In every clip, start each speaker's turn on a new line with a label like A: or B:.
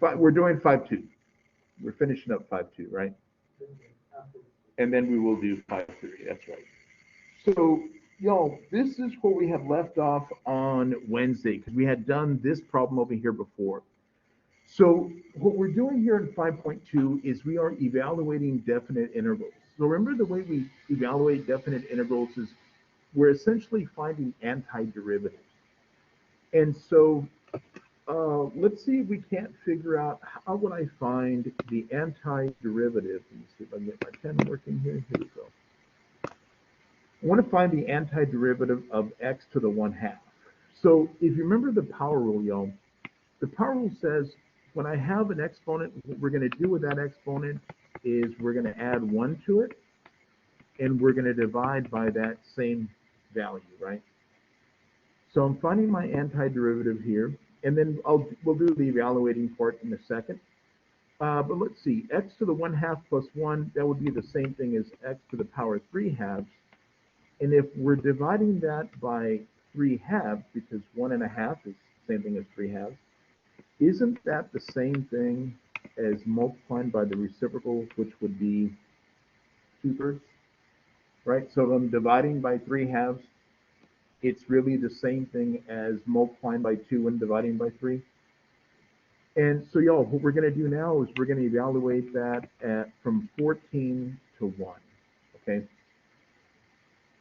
A: We're doing 5-2. We're finishing up 5-2, right? And then we will do 5-3. That's right. So, y'all, this is where we had left off on Wednesday because we had done this problem over here before. So what we're doing here in 5.2 is we are evaluating definite integrals. So remember the way we evaluate definite integrals is we're essentially finding antiderivatives. And so let's see if we can't figure out how would I find the antiderivative. Let me see if I can get my pen working here. Here we go. I want to find the antiderivative of x to the 1/2. So if you remember the power rule, y'all, the power rule says when I have an exponent, what we're going to do with that exponent is we're going to add 1 to it, and we're going to divide by that same value, right? So I'm finding my antiderivative here, and then we'll do the evaluating part in a second. But let's see, x to the 1/2 plus 1, that would be the same thing as x to the power 3/2. And if we're dividing that by 3/2, because 1.5 is the same thing as 3/2, isn't that the same thing as multiplying by the reciprocal, which would be 2/3, right? So if I'm dividing by 3/2, it's really the same thing as multiplying by 2 and dividing by 3. And so, y'all, what we're going to do now is we're going to evaluate that from 14 to 1, okay?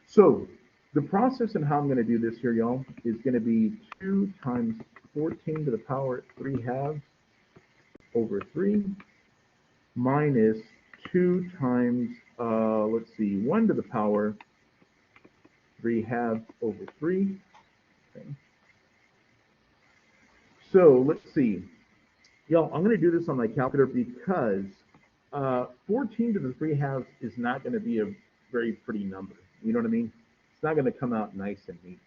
A: So the process and how I'm going to do this here, y'all, is going to be 2 times 14 to the power 3/2 over 3 minus 2 times, let's see, 1 to the power 3/2 over 3. Okay. So let's see. Y'all, I'm going to do this on my calculator because 14 to the 3/2 is not going to be a very pretty number. You know what I mean? It's not going to come out nice and neat.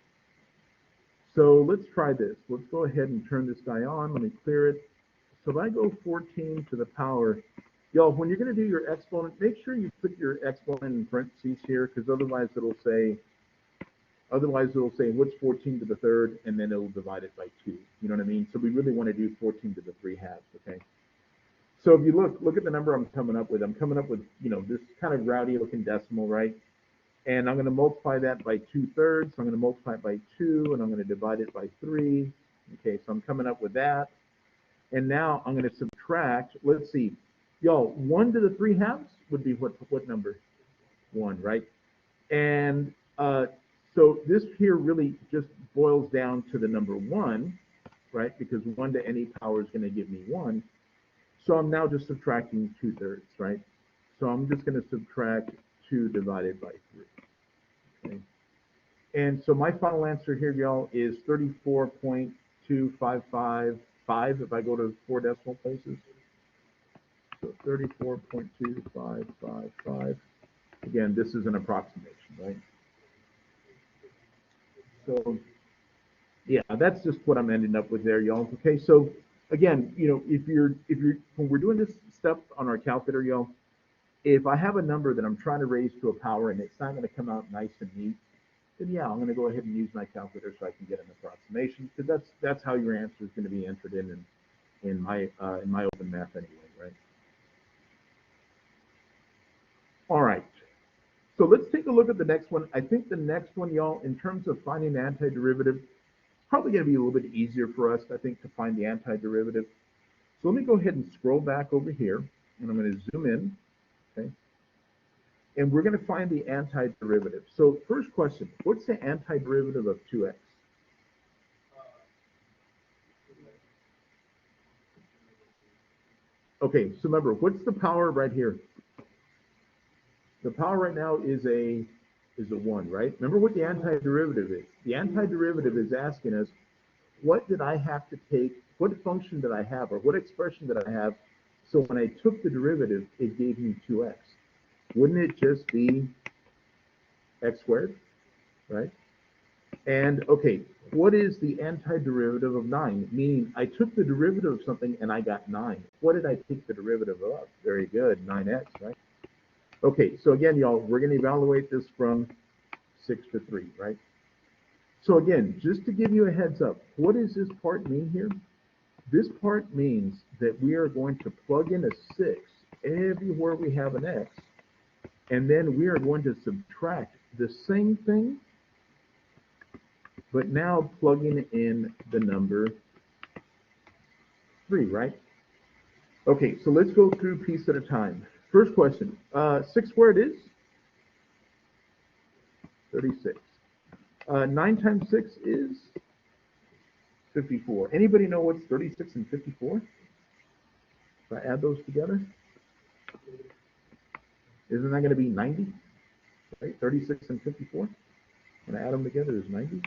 A: So let's try this. Let's go ahead and turn this guy on. Let me clear it. So if I go 14 to the power, y'all, when you're going to do your exponent, make sure you put your exponent in parentheses here, because otherwise it'll say what's 14 to the 3rd, and then it'll divide it by 2. You know what I mean? So we really want to do 14 to the 3/2, okay? So if you look at the number I'm coming up with. I'm coming up with, this kind of rowdy looking decimal, right? And I'm going to multiply that by 2/3. So I'm going to multiply it by 2, and I'm going to divide it by 3. Okay, so I'm coming up with that. And now I'm going to subtract. Let's see. Y'all, 1 to the 3/2 would be what number? 1, right? And so this here really just boils down to the number 1, right? Because 1 to any power is going to give me 1. So I'm now just subtracting 2/3, right? So I'm just going to subtract 2 divided by 3. Okay. And so my final answer here, y'all, is 34.2555 if I go to 4 decimal places. So 34.2555. Again, this is an approximation, right? So yeah, that's just what I'm ending up with there, y'all. Okay, so again, if you're when we're doing this stuff on our calculator, y'all, if I have a number that I'm trying to raise to a power and it's not going to come out nice and neat, then yeah, I'm going to go ahead and use my calculator so I can get an approximation, because that's how your answer is going to be entered in my open math anyway, right? All right. So let's take a look at the next one. I think the next one, y'all, in terms of finding the antiderivative, probably going to be a little bit easier for us, I think, to find the antiderivative. So let me go ahead and scroll back over here, and I'm going to zoom in, okay? And we're going to find the antiderivative. So first question, what's the antiderivative of 2x? Okay, so remember, what's the power right here? The power right now is a 1, right? Remember what the antiderivative is. The antiderivative is asking us, what did I have to take, what function did I have, or what expression did I have, so when I took the derivative, it gave me 2x. Wouldn't it just be x squared, right? And okay, what is the antiderivative of 9? Meaning I took the derivative of something and I got 9. What did I take the derivative of? Very good, 9x, right? Okay, so again, y'all, we're going to evaluate this from 6 to 3, right? So again, just to give you a heads up, what does this part mean here? This part means that we are going to plug in a 6 everywhere we have an x, and then we are going to subtract the same thing, but now plugging in the number 3, right? Okay, so let's go through piece at a time. First question, 6 squared is 36. 9 times 6 is 54. Anybody know what's 36 and 54? If I add those together, isn't that going to be 90? Right? 36 and 54. When I add them together is 90.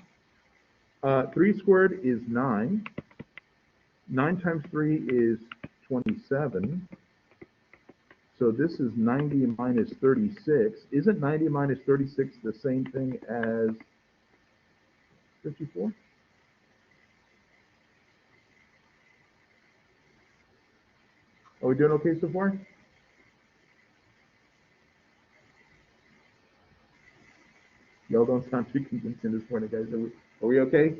A: 3 squared is 9. 9 times 3 is 27. So this is 90 minus 36. Isn't 90 minus 36 the same thing as 54? Are we doing okay so far? Y'all don't sound too convincing this morning, guys. Are we okay?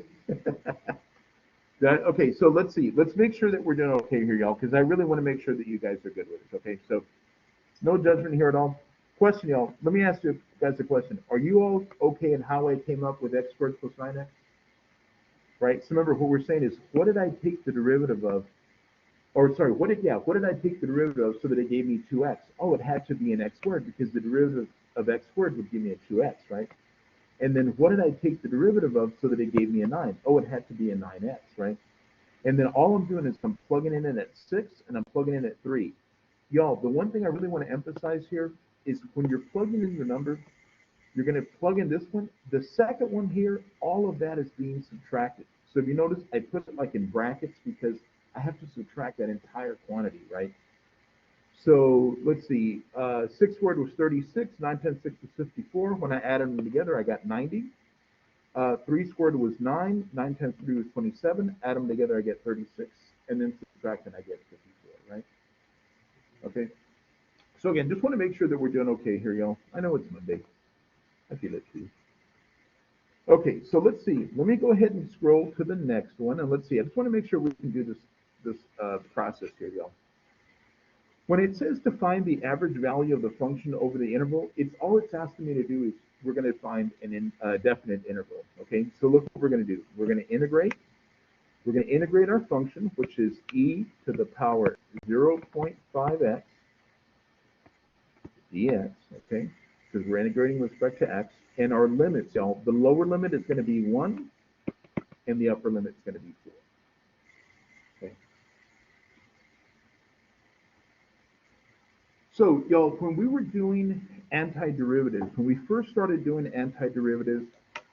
A: Okay, so let's see. Let's make sure that we're doing okay here, y'all, because I really want to make sure that you guys are good with it, okay? So no judgment here at all. Question, y'all. Let me ask you guys a question. Are you all okay in how I came up with x squared plus 9x? Right? So remember, what we're saying is, what did I take the derivative of? Or sorry, what did I take the derivative of so that it gave me 2x? Oh, it had to be an x squared because the derivative of x squared would give me a 2x, right? And then what did I take the derivative of so that it gave me a 9? Oh, it had to be a 9x, right? And then all I'm doing is I'm plugging in at 6 and I'm plugging in at 3. Y'all, the one thing I really want to emphasize here is when you're plugging in your number, you're going to plug in this one. The second one here, all of that is being subtracted. So if you notice, I put it like in brackets because I have to subtract that entire quantity, right? So let's see, 6 squared was 36, 9 times 6 was 54. When I added them together, I got 90. 3 squared was 9, 9 times 3 was 27. Add them together, I get 36. And then subtracting, I get 54, right? Okay. So again, just want to make sure that we're doing okay here, y'all. I know it's Monday. I feel it too. Okay, so let's see. Let me go ahead and scroll to the next one, and let's see. I just want to make sure we can do this process here, y'all. When it says to find the average value of the function over the interval, all it's asking me to do is we're going to find a definite interval. Okay, so look what we're going to do. We're going to integrate. We're going to integrate our function, which is e to the power 0.5x dx. Okay, because we're integrating with respect to x, and our limits, y'all. The lower limit is going to be 1, and the upper limit is going to be 4. Okay. So, y'all, when we were doing antiderivatives, when we first started doing antiderivatives,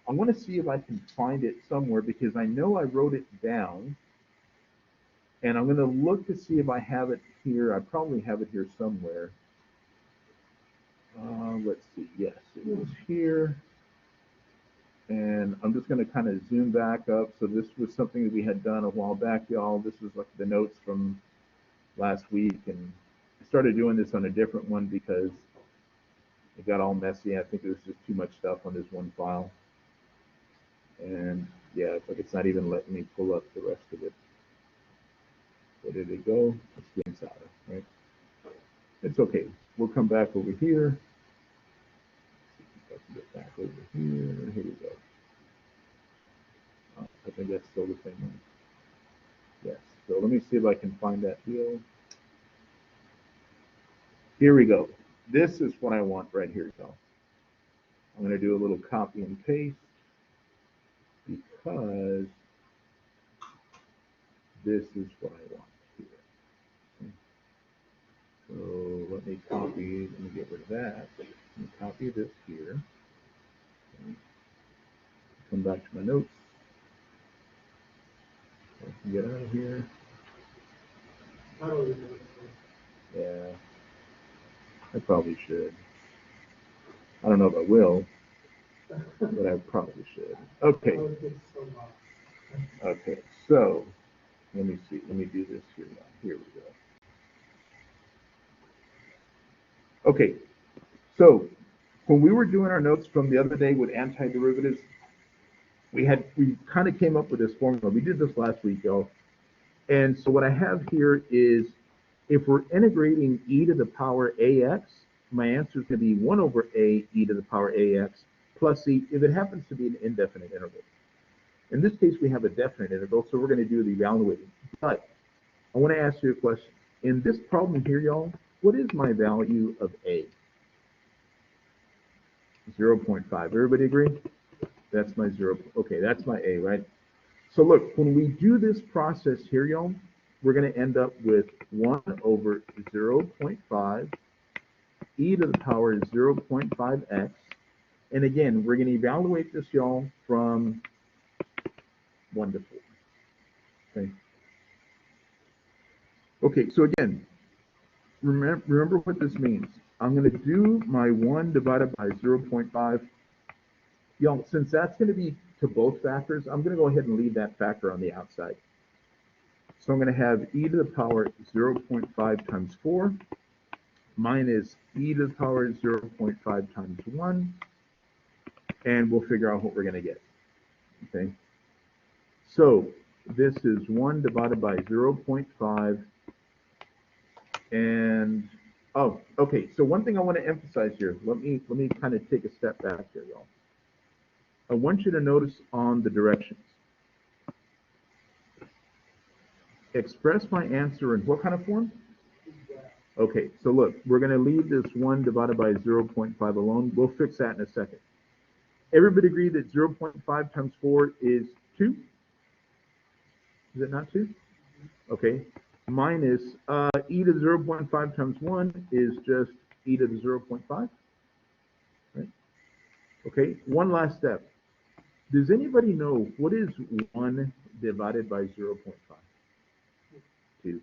A: I want to see if I can find it somewhere because I know I wrote it down. And I'm going to look to see if I have it here. I probably have it here somewhere. Let's see. Yes, it was here. And I'm just going to kind of zoom back up. So this was something that we had done a while back, y'all. This was like the notes from last week. And I started doing this on a different one because it got all messy. I think it was just too much stuff on this one file. And yeah, it's like it's not even letting me pull up the rest of it. Where did it go? It's getting sour, right? It's okay. We'll come back over here. Let's get back over here. Here we go. Oh, I think that's still the same one. Yes. So let me see if I can find that deal. Here we go. This is what I want right here, y'all. I'm going to do a little copy and paste because this is what I want here. So let me copy, let me get rid of that. Let me copy this here. Okay. Come back to my notes. So I can get out of here. Yeah, I probably should. I don't know if I will, but I probably should. Okay. Okay, so let me see. Let me do this here now. Here we go. Okay, so when we were doing our notes from the other day with antiderivatives, we kind of came up with this formula. We did this last week, y'all. And so what I have here is, if we're integrating e to the power ax, my answer is going to be 1 over a e to the power ax plus c if it happens to be an indefinite interval. In this case, we have a definite interval, so we're going to do the evaluating. But I want to ask you a question. In this problem here, y'all, what is my value of a? 0.5. Everybody agree? That's my 0. Okay, that's my a, right? So look, when we do this process here, y'all, we're going to end up with 1 over 0.5 e to the power 0.5x. And again, we're going to evaluate this, y'all, from 1 to 4. Okay. Okay, so again, remember what this means. I'm going to do my 1 divided by 0.5. Y'all, since that's going to be to both factors, I'm going to go ahead and leave that factor on the outside. So I'm going to have e to the power 0.5 times 4 minus e to the power 0.5 times 1, and we'll figure out what we're going to get. Okay. So this is 1 divided by 0.5. And, oh, okay. So one thing I want to emphasize here, let me kind of take a step back here, y'all. I want you to notice on the directions. Express my answer in what kind of form? Okay, so look, we're going to leave this 1 divided by 0.5 alone. We'll fix that in a second. Everybody agree that 0.5 times 4 is 2? Is it not 2? Okay. Minus e to the 0.5 times 1 is just e to the 0.5. Right? Okay, one last step. Does anybody know what is 1 divided by 0.5? 2.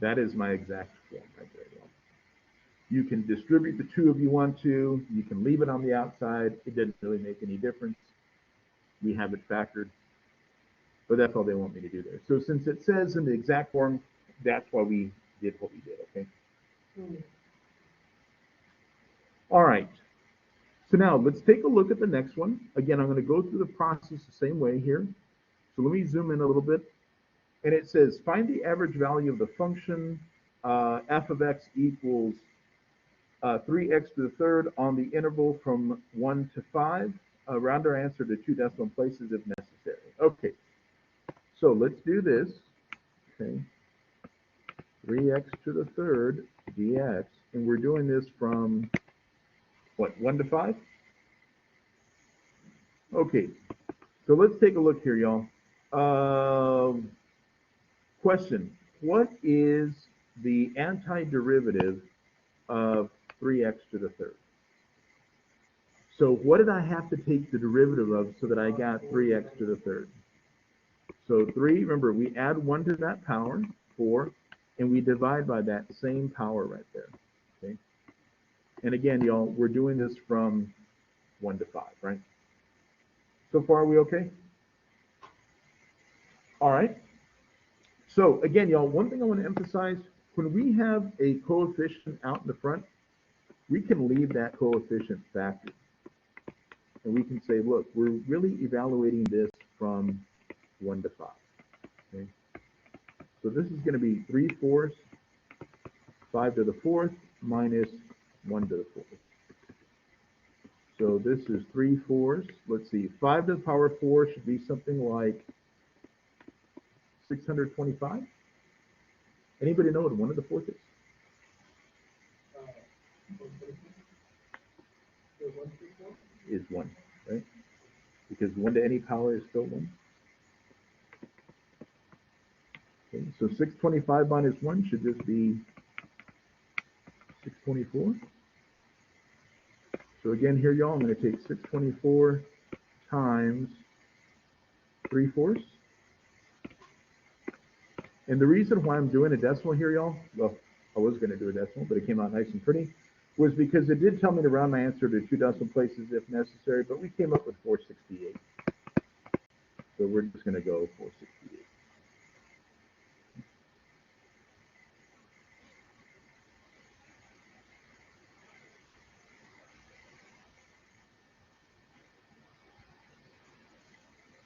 A: That is my exact form right there. You can distribute the 2 if you want to. You can leave it on the outside. It doesn't really make any difference. We have it factored. But that's all they want me to do there. So since it says in the exact form, that's why we did what we did, okay? All right. So now let's take a look at the next one. Again, I'm going to go through the process the same way here. So let me zoom in a little bit. And it says, find the average value of the function f of x equals 3x to the third on the interval from 1 to 5. Round our answer to 2 decimal places if necessary. Okay, so let's do this. Okay, 3x to the third dx, and we're doing this from what, 1 to 5? Okay, so let's take a look here, y'all. Question: what is the antiderivative of 3x to the third? So what did I have to take the derivative of so that I got 3x to the third? So 3, remember, we add 1 to that power, 4, and we divide by that same power right there. Okay. And again, y'all, we're doing this from 1 to 5, right? So far, are we okay? All right. So again, y'all, one thing I want to emphasize, when we have a coefficient out in the front, we can leave that coefficient factored. And we can say, look, we're really evaluating this from 1 to 5. Okay? So this is going to be 3/4, 5 to the 4th, minus 1 to the 4th. So this is 3/4. Let's see, 5 to the power 4 should be something like 625. Anybody know what 1 to the 4th is? Is 1, right? Because 1 to any power is still 1. Okay, so 625 minus 1 should just be 624. So again, here, y'all, I'm going to take 624 times 3/4. And the reason why I'm doing a decimal here, y'all, well, I was going to do a decimal, but it came out nice and pretty, was because it did tell me to round my answer to 2 decimal places if necessary, but we came up with 468. So we're just going to go 468.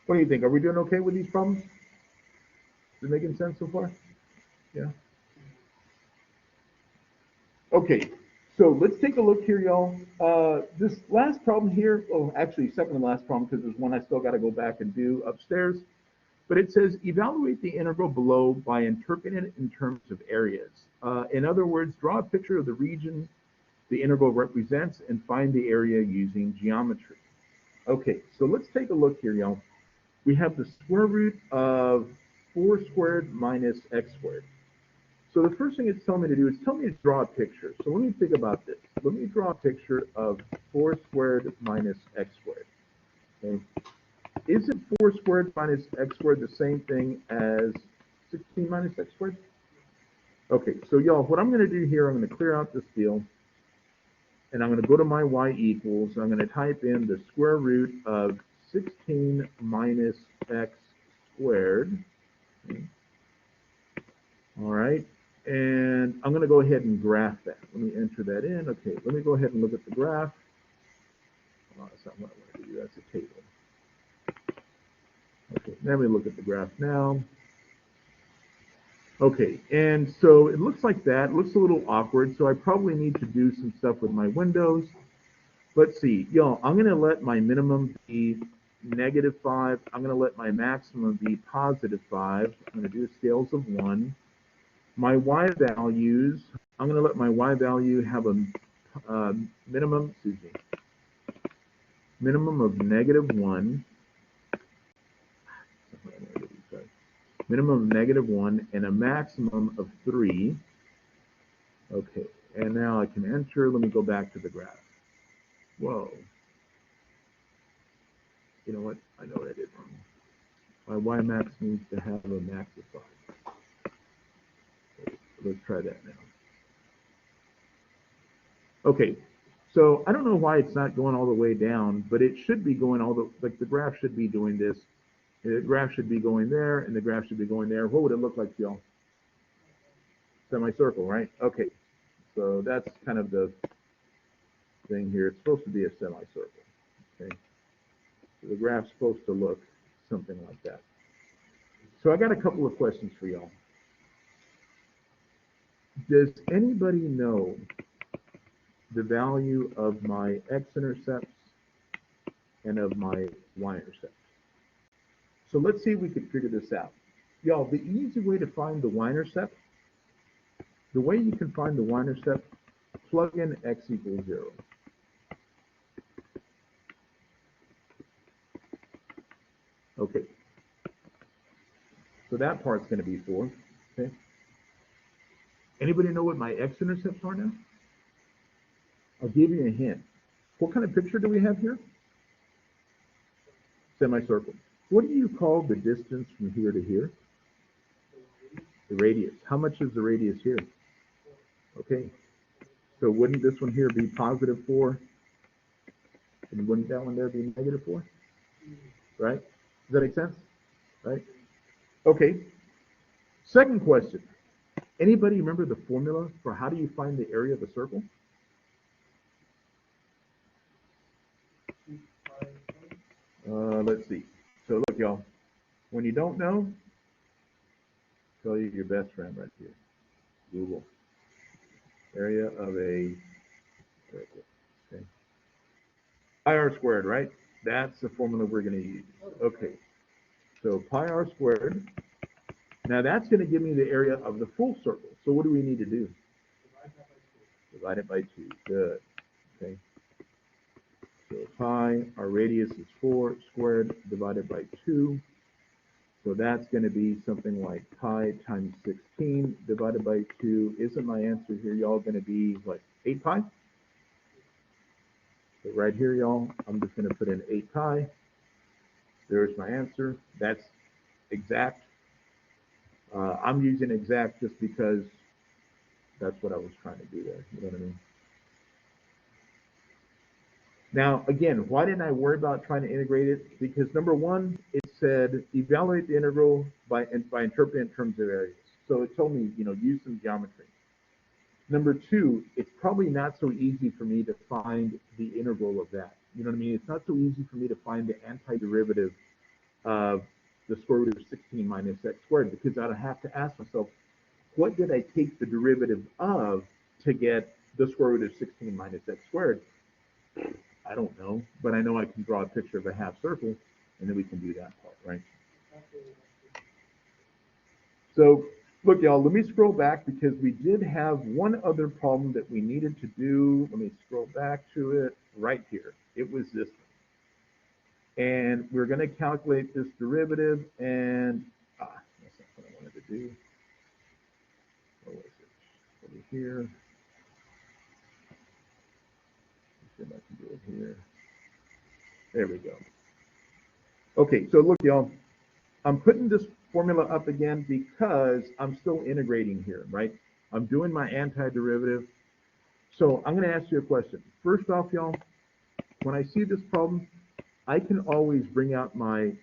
A: What do you think? Are we doing okay with these problems? Is it making sense so far? Yeah. Okay, so let's take a look here, y'all. This last problem here, oh, actually, second to last problem, because there's one I still got to go back and do upstairs. But it says evaluate the integral below by interpreting it in terms of areas. In other words, draw a picture of the region the integral represents and find the area using geometry. Okay, so let's take a look here, y'all. We have the square root of 4 squared minus x squared. So the first thing it's telling me to do is tell me to draw a picture. So let me think about this. Let me draw a picture of 4 squared minus x squared. Okay. Isn't 4 squared minus x squared the same thing as 16 minus x squared? Okay, so y'all, what I'm going to do here, I'm going to clear out this deal, and I'm going to go to my y equals, I'm going to type in the square root of 16 minus x squared. Okay. All right, and I'm going to go ahead and graph that. Let me enter that in. Okay, let me go ahead and look at the graph. Oh, that's not what I want to do, that's a table. Okay, let me look at the graph now. Okay, and so it looks like that. It looks a little awkward, so I probably need to do some stuff with my windows. Let's see, y'all, I'm going to let my minimum be -5. I'm going to let my maximum be +5. I'm going to do scales of 1. My y values, I'm going to let my y value have a minimum of -1. Minimum of -1 and a maximum of 3. Okay, and now I can enter. Let me go back to the graph. Whoa. You know what? I know what I did wrong. My y max needs to have a max of 5. Okay, let's try that now. Okay, so I don't know why it's not going all the way down, but it should be going like the graph should be doing this. The graph should be going there, and the graph should be going there. What would it look like, y'all? Semicircle, right? Okay, so that's kind of the thing here. It's supposed to be a semicircle. Okay, so the graph's supposed to look something like that. So I got a couple of questions for y'all. Does anybody know the value of my x-intercepts and of my y-intercepts? So let's see if we can figure this out. Y'all, the easy way to find the y-intercept, the way you can find the y-intercept, plug in x equals 0. Okay. So that part's going to be 4. Okay. Anybody know what my x-intercepts are now? I'll give you a hint. What kind of picture do we have here? Semicircle. What do you call the distance from here to here? The radius. How much is the radius here? Okay. So wouldn't this one here be +4? And wouldn't that one there be -4? Right? Does that make sense? Right? Okay. Second question. Anybody remember the formula for how do you find the area of a circle? Let's see. So look, y'all. When you don't know, tell you your best friend right here. Google. Area of a circle. Okay. Pi r squared, right? That's the formula we're going to use. Okay. So pi r squared. Now that's going to give me the area of the full circle. So what do we need to do? Divide it by 2. Good. Okay. So pi, our radius is 4 squared divided by 2. So that's going to be something like pi times 16 divided by 2. Isn't my answer here, y'all, going to be, what, 8 pi? So right here, y'all, I'm just going to put in 8 pi. There's my answer. That's exact. I'm using exact just because that's what I was trying to do there. You know what I mean? Now, again, why didn't I worry about trying to integrate it? Because number one, it said evaluate the integral by interpreting in terms of areas. So it told me, use some geometry. Number two, it's probably not so easy for me to find the integral of that. You know what I mean? It's not so easy for me to find the antiderivative of the square root of 16 minus x squared, because I'd have to ask myself, what did I take the derivative of to get the square root of 16 minus x squared? I don't know, but I know I can draw a picture of a half circle, and then we can do that part, right? So look, y'all, let me scroll back because we did have one other problem that we needed to do. Let me scroll back to it right here. It was this one. And we're going to calculate this derivative, and that's not what I wanted to do. What was it? Over here. Let's see if I can do it here. There we go. Okay, so look, y'all, I'm putting this formula up again because I'm still integrating here, right? I'm doing my antiderivative. So I'm going to ask you a question. First off, y'all, when I see this problem, I can always bring out my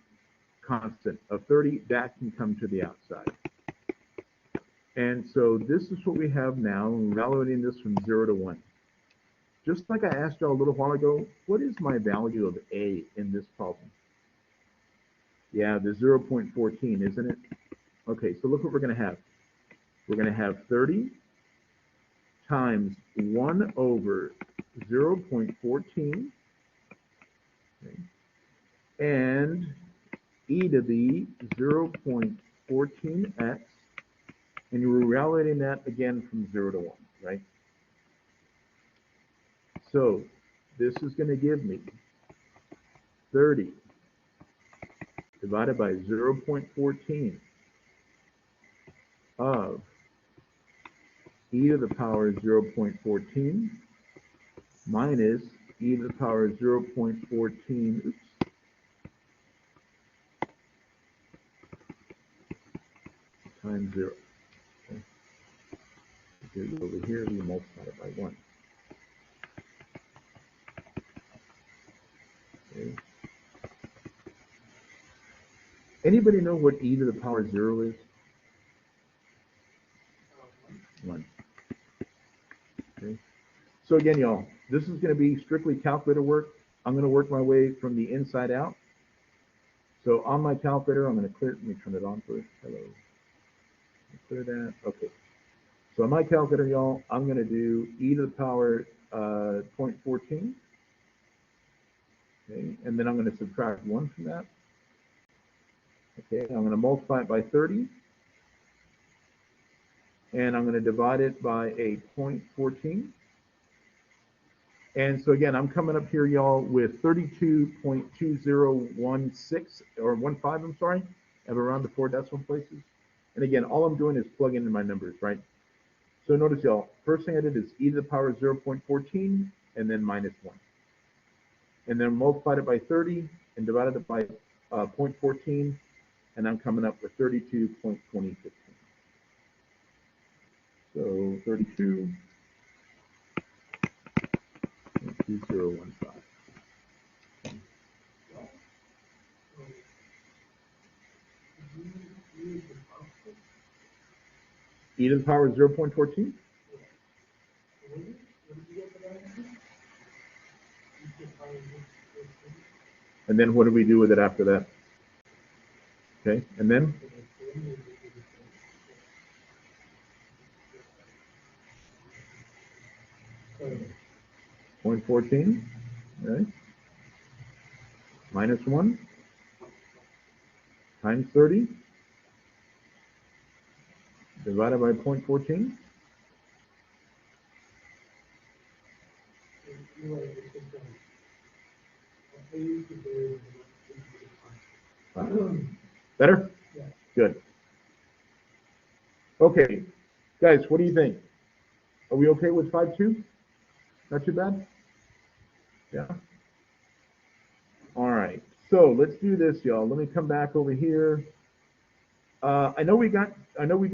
A: constant of 30. That can come to the outside. And so this is what we have now. We're evaluating this from 0 to 1. Just like I asked y'all a little while ago, what is my value of A in this problem? Yeah, the 0.14, isn't it? Okay, so look what we're going to have. We're going to have 30 times 1 over 0.14, okay, and e to the 0.14x, and you're evaluating that again from 0 to 1, right? So this is going to give me 30 divided by 0.14 of e to the power 0.14 minus e to the power 0.14, times 0. Okay. Over here, we multiply it by 1. Okay. Anybody know what e to the power 0 is? 1. Okay. So again, y'all, this is going to be strictly calculator work. I'm going to work my way from the inside out. So on my calculator, I'm going to clear. Let me turn it on first. Hello. Clear that. Okay. So on my calculator, y'all, I'm going to do e to the power 0.14. Okay. And then I'm going to subtract 1 from that. Okay. I'm going to multiply it by 30. And I'm going to divide it by a 0.14. And so again, I'm coming up here, y'all, with 32.2016 or 15, I'm sorry, of around the 4 decimal places. And again, all I'm doing is plugging in my numbers, right? So notice, y'all, first thing I did is e to the power 0.14 and then minus 1. And then multiplied it by 30 and divided it by 0.14, and I'm coming up with 32.2015. So 32.2015. E to the power 0.14? And then what do we do with it after that? Okay, and then? 0.14, right? Minus 1 times 30 divided by 0.14. Better? Good. Okay, guys, what do you think? Are we okay with 5.2? Not too bad? Yeah. All right. So let's do this, y'all. Let me come back over here. I know we